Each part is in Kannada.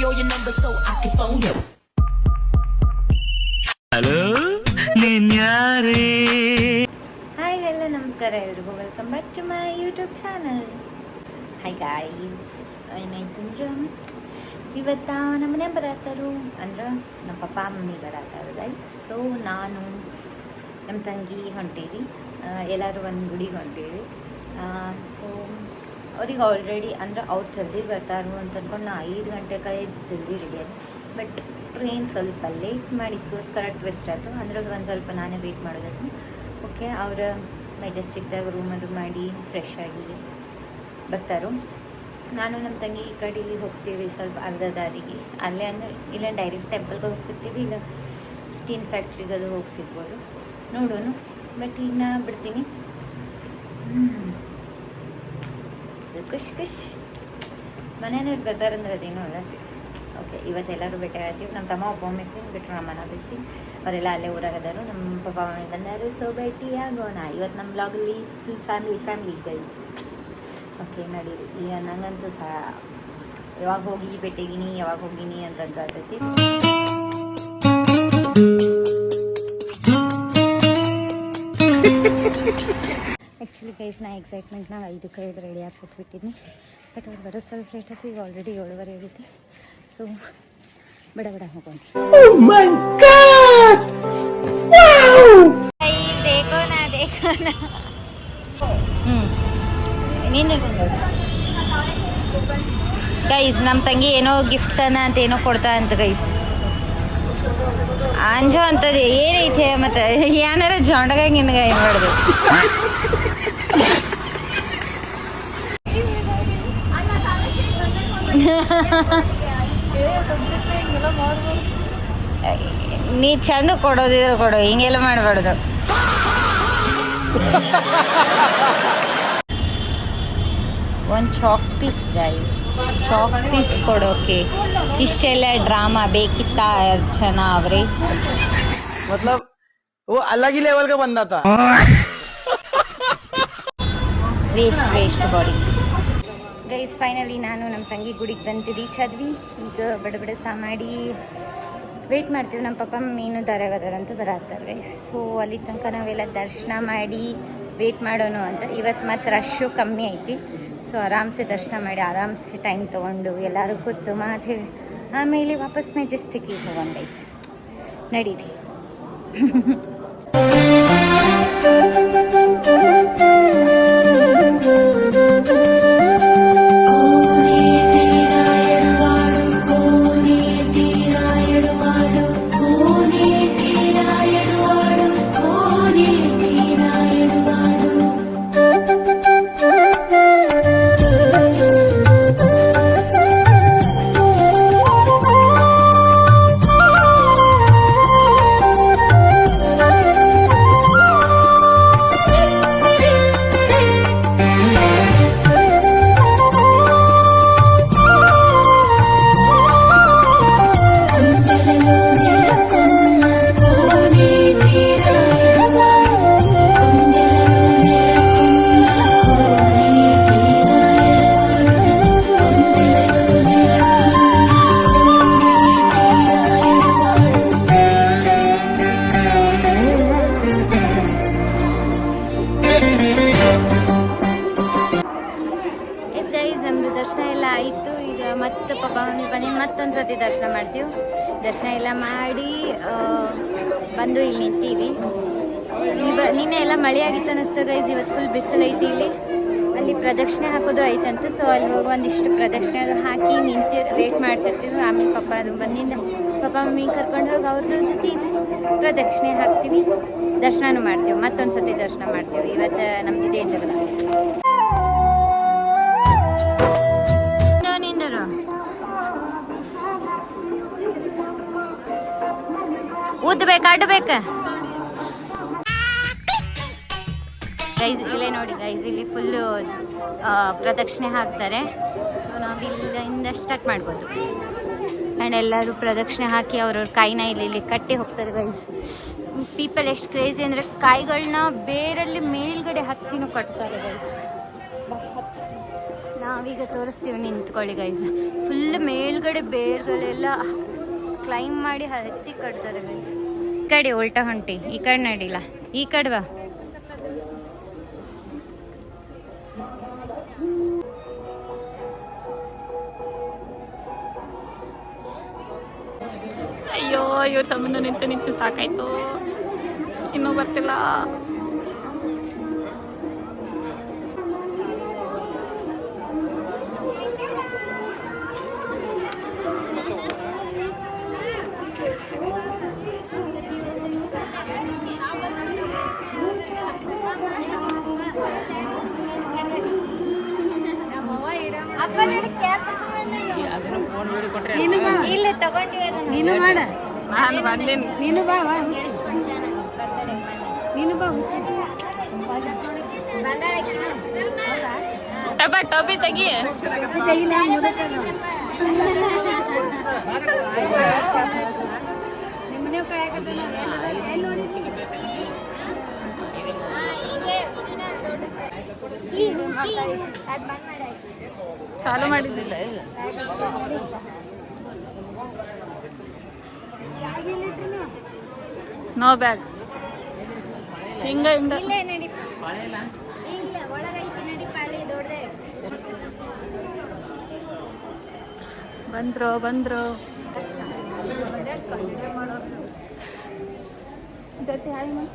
all your numbers so I can phone you. Hello ನೀನ್ಯಾರೇ? ಹಾಯ್ ಹಲೋ ನಮಸ್ಕಾರ ಎಲ್ರಿಗೂ, welcome back to my YouTube channel. Hi guys, ಏನಾಯ್ತಂದ್ರೆ ಇವತ್ತ ನಮ್ಮ ಮನೆ ಬರತ್ತಾರು ಅಂದ್ರೆ ನಮ್ಮ ಪಪ್ಪ ಮಮ್ಮಿ ಬರತ್ತಾರು ಗೈಸ್. ಸೊ ನಾನು ನಮ್ಮ ತಂಗಿ ಹೊಂಟೀವಿ, ಎಲ್ಲರೂ ಒಂದು ಗುಡಿಗೆ ಹೊಂಟೀವಿ. ಸೊ ಅವ್ರಿಗೆ ಆಲ್ರೆಡಿ ಅಂದ್ರೆ ಅವ್ರು ಜಲ್ದಿ ಬರ್ತಾರು ಅಂತ ಅಂದ್ಕೊಂಡು ನಾ 5 ಗಂಟೆಗೆ ಜಲ್ದಿ ರೆಡಿ ಆಗಿ, ಬಟ್ ಟ್ರೈನ್ ಸ್ವಲ್ಪ ಲೇಟ್ ಮಾಡಿದ್ದಕ್ಕೋಸ್ಕರ ಟ್ವಿಸ್ಟ್ ಆಯಿತು. ಅಂದ್ರೆ ಒಂದು ಸ್ವಲ್ಪ ನಾನೇ ವೆಯ್ಟ್ ಮಾಡೋದಾಯ್ತು. ಓಕೆ, ಅವ್ರ ಮೆಜೆಸ್ಟಿಕ್ದಾಗ ರೂಮ್ ಅದು ಮಾಡಿ ಫ್ರೆಶ್ ಆಗಿ ಬರ್ತಾರೋ. ನಾನು ನಮ್ಮ ತಂಗಿ ಈ ಕಡೆ ಹೋಗ್ತೀವಿ ಸ್ವಲ್ಪ ಅರ್ಧ ದಾರಿಗೆ. ಅಲ್ಲೇ ಅಂದರೆ ಇಲ್ಲ ಡೈರೆಕ್ಟ್ ಟೆಂಪಲ್ಗೆ ಹೋಗಿ ಸಿಗ್ತೀವಿ, ಇಲ್ಲ ಟೀನ್ ಫ್ಯಾಕ್ಟ್ರಿಗೆ ಅದು ಹೋಗಿ ಸಿಗ್ಬೋದು, ನೋಡೋಣ. ಬಟ್ ಈಗ ನಾ ಬಿಡ್ತೀನಿ. ಖುಷಿ ಮನೆಯವ್ರು ಬರ್ತಾರಂದ್ರೆ ಅದೇನೋ ಅಲ್ಲ. ಓಕೆ, ಇವತ್ತೆಲ್ಲರೂ ಭೇಟಿ ಆಗ್ತೀವಿ. ನಮ್ಮ ತಮ್ಮ ಒಬ್ಬ ಮಿಸ್ಸಿಂಗ್ ಬಿಟ್ಟರು, ನಮ್ಮ ಮನ ಮಿಸ್ಸಿಂಗ್. ಅವರೆಲ್ಲ ಅಲ್ಲೇ ಊರಾಗದಾರು, ನಮ್ಮ ಪಪ್ಪ ಮನೆ ಬಂದಾರು. ಸೊ ಭೇಟಿ ಆಗೋಣ ಇವತ್ತು ನಮ್ಮ ಬ್ಲಾಗಲ್ಲಿ. Full family guys. ಓಕೆ ನಡೀರಿ. ಈಗ ನಂಗಂತೂ ಸಹ ಯಾವಾಗ ಹೋಗಿ ಭೇಟಿಗಿನಿ ಯಾವಾಗ ಹೋಗಿನಿ ಅಂತ ಅನ್ಸತೈತಿ. ಆ್ಯಕ್ಚುಲಿ ಗೈಸ್, ನಾ ಎಕ್ಸೈಟ್ಮೆಂಟ್ನಾಗ 5 ರೆಡಿ ಆಗಿ ಕೂತ್ಬಿಟ್ಟಿದ್ನಿ. ಬಟ್ ಅವ್ರು ಬರೋದು ಸ್ವಲ್ಪ ಲೇಟ್ ಆಯ್ತು. ಈಗ ಆಲ್ರೆಡಿ 7:30 ಆಗೈತಿ. ಸೊ ಬಡ ಹೋಗೋಣ. ಗೈಸ್, ನಮ್ಮ ತಂಗಿ ಏನೋ ಗಿಫ್ಟ್ ತಾನ ಅಂತ ಏನೋ ಕೊಡ್ತಾ ಅಂತ ಗೈಸ್. ಅಂಜೋ ಅಂತದ ಏನೈತೆ ಮತ್ತೆ ಏನಾರ ಜೊಂಡಗ ನಿನಗ ಏನು ಮಾಡಿದೆ. ನೀ ಚಂದ ಕೊಡೋದಿದ್ರೆ ಕೊಡು, ಹಿಂಗೆಲ್ಲ ಮಾಡಬಾರ್ದು. ಒಂದು chalk piece guys, chalk piece ಕೊಡೋಕೆ ಇಷ್ಟೆಲ್ಲ ಡ್ರಾಮಾ ಬೇಕಿತ್ತ ಅರ್ಚನಾ ಅವ್ರೆ? मतलब वो अलग ही लेवल का बंदा था. Waste body guys. ಫೈನಲಿ ನಾನು ನಮ್ಮ ತಂಗಿ ಗುಡಿಗೆ ಬಂದು ರೀಚ್ ಆದ್ವಿ. ಈಗ ಬಡ ಸಹ ಮಾಡಿ ವೆಯ್ಟ್ ಮಾಡ್ತೀವಿ. ನಮ್ಮ ಪಪ್ಪ ಮೀನು ದಾರಾಗದಾರಂತ ಬರತ್ತಾರೆ ಗೈಸ್. ಸೊ ಅಲ್ಲಿ ತನಕ ನಾವೆಲ್ಲ ದರ್ಶನ ಮಾಡಿ ವೆಯ್ಟ್ ಮಾಡೋಣ ಅಂತ. ಇವತ್ತು ಮತ್ತು ರಶ್ಶು ಕಮ್ಮಿ ಐತಿ. ಸೊ ಆರಾಮ್ಸೆ ದರ್ಶನ ಮಾಡಿ ಆರಾಮ್ಸೆ ಟೈಮ್ ತೊಗೊಂಡು ಎಲ್ಲರೂ ಕೂತು ಮಾತು ಹೇಳಿ ಆಮೇಲೆ ವಾಪಸ್ ಮೆಜೆಸ್ಟಿಕ್ಕಿಗೆ ಹೋಗೋಣ ಗೈಸ್. ನಡೀರಿ. ದರ್ಶನ ಎಲ್ಲ ಆಯಿತು. ಈಗ ಮತ್ತೆ ಪಪ್ಪ ಮಮ್ಮಿ ಬನ್ನಿ ಮತ್ತೊಂದು ಸರ್ತಿ ದರ್ಶನ ಮಾಡ್ತೀವಿ. ದರ್ಶನ ಎಲ್ಲ ಮಾಡಿ ಬಂದು ಇಲ್ಲಿ ನಿಂತೀವಿ. ನಿನ್ನೆ ಎಲ್ಲ ಮಳೆ ಆಗಿತ್ತು ಅನ್ನಿಸ್ತದೆ ಗೈಸ್. ಇವತ್ತು ಫುಲ್ ಬಿಸಿಲು ಐತಿ ಇಲ್ಲಿ. ಅಲ್ಲಿ ಪ್ರದಕ್ಷಿಣೆ ಹಾಕೋದು ಐತಂತ. ಸೊ ಅಲ್ಲಿ ಹೋಗಿ ಒಂದಿಷ್ಟು ಪ್ರದಕ್ಷಿಣೆ ಅದು ಹಾಕಿ ವೇಟ್ ಮಾಡ್ತಿರ್ತೀವಿ. ಆಮೇಲೆ ಪಪ್ಪ ಅದು ಬಂದಿಂದ ಪಪ್ಪ ಮಮ್ಮಿ ಕರ್ಕೊಂಡು ಹೋಗಿ ಅವ್ರದ್ದು ಜೊತೆ ಪ್ರದಕ್ಷಿಣೆ ಹಾಕ್ತೀವಿ, ದರ್ಶನನೂ ಮಾಡ್ತೀವಿ. ಮತ್ತೊಂದು ಸರ್ತಿ ದರ್ಶನ ಮಾಡ್ತೀವಿ. ಇವತ್ತು ನಮ್ದು ಇದೇ ಜಗಳ. ಉದ್ಬೇಕು ಅಡ್ಬೇಕು ಗೈಸ್. ಇಲ್ಲೇ ನೋಡಿ ಗೈಸ್, ಇಲ್ಲಿ ಫುಲ್ಲು ಪ್ರದಕ್ಷಿಣೆ ಹಾಕ್ತಾರೆ. ಸೊ ನಾವು ಇಲ್ಲಿಂದ ಸ್ಟಾರ್ಟ್ ಮಾಡ್ಬೋದು. ಆ್ಯಂಡ್ ಎಲ್ಲರೂ ಪ್ರದಕ್ಷಿಣೆ ಹಾಕಿ ಅವ್ರವ್ರ ಕಾಯಿನ ಇಲ್ಲಿ ಕಟ್ಟಿ ಹೋಗ್ತಾರೆ ಗೈಸ್. ಪೀಪಲ್ ಎಷ್ಟು ಕ್ರೇಜಿ ಅಂದರೆ ಕಾಯಿಗಳನ್ನ ಬೇರಲ್ಲಿ ಮೇಲ್ಗಡೆ ಹತ್ತಿನೂ ಕಟ್ತಾರೆ ಗೈಸ್. ನಾ ನಾವೀಗ ತೋರಿಸ್ತೀವಿ, ನಿಂತ್ಕೊಳ್ಳಿ ಗೈಸ್. ಫುಲ್ ಮೇಲ್ಗಡೆ ಬೇರ್ಗಳೆಲ್ಲ ಕ್ಲೈಮ್ ಮಾಡಿ ಹತ್ತಿ ಕಟ್ತಾರೆ ಗೈಸ್. ಈ ಕಡೆ ಉಲ್ಟಾ ಹೊಂಟಿ, ಈ ಕಡೆ ನಡಿಲ್ಲ, ಈ ಕಡೆ ಬಾ. ಅಯ್ಯೋ ಇವ್ರ ಸಂಬಂಧ ನಿಂತು ನಿಂತು ಸಾಕಾಯ್ತು, ಇನ್ನೂ ಬರ್ತಿಲ್ಲ. ಇಲ್ಲ ತಗೊಂಡಿವಿ, ನೀನು ಮಾಡ, ನಾನು ಬಂದೇನು. ನೀನು ಬಾ, ನೀನು ಬಾ. ಟೋಪಿ ತೆಗಿ. ಚಾಲು ಮಾಡಿದ್ದಿಲ್ಲ. No bag. ಹಿಂಗ ಹಿಂಗ ಬಂದ್ರು ಬಂದ್ರು. ಜೊತೆ ಹಾಯ್ ಮಾಡಿ.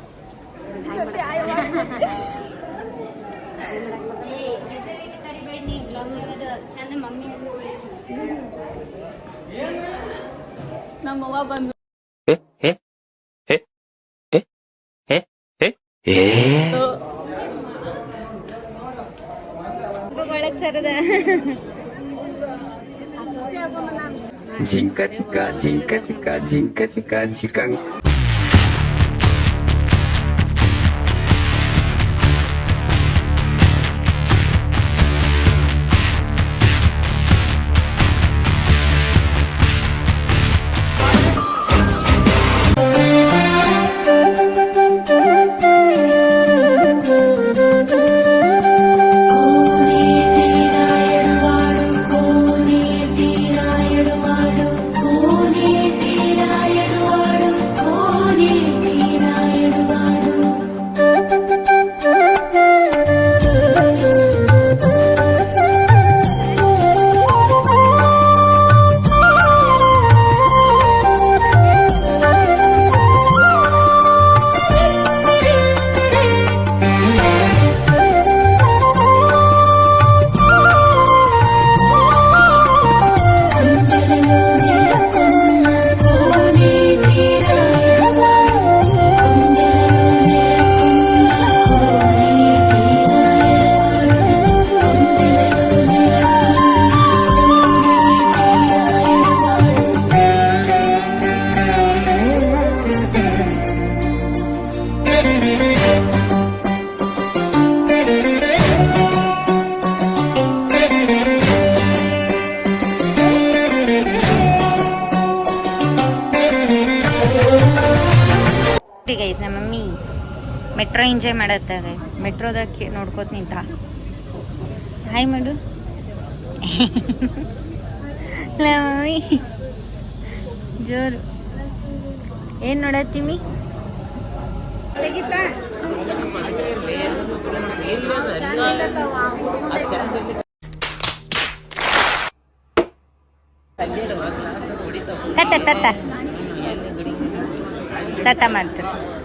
ನಮ್ಮವ್ವ ಬಂದು ಒಳಗ್ ಸರದ. ಜಿಂಕ ಚಿಕ್ಕ ಜಿಂಕ ಚಿಕ್ಕ ಜಿಂಕ ಚಿಕ್ಕ ಜಿಕಂಗ್. ಗೈಸ್ ನಮ್ಮ ಮಮ್ಮಿ ಮೆಟ್ರೋ ಎಂಜಾಯ್ ಮಾಡತ್ತ ಗೈಸ್. ಮೆಟ್ರೋದಾಗ ನೋಡ್ಕೋತ ನಿಂತ. ಹಾಯ್ ಮಾಡು. ಮಮ್ಮಿ ಜೋರು. ಏನು ನೋಡತ್ತೀವಿ? ತಟ್ಟ ತಟ್ಟ ತಟ್ಟ ಮಾಡ್ತಾರೆ.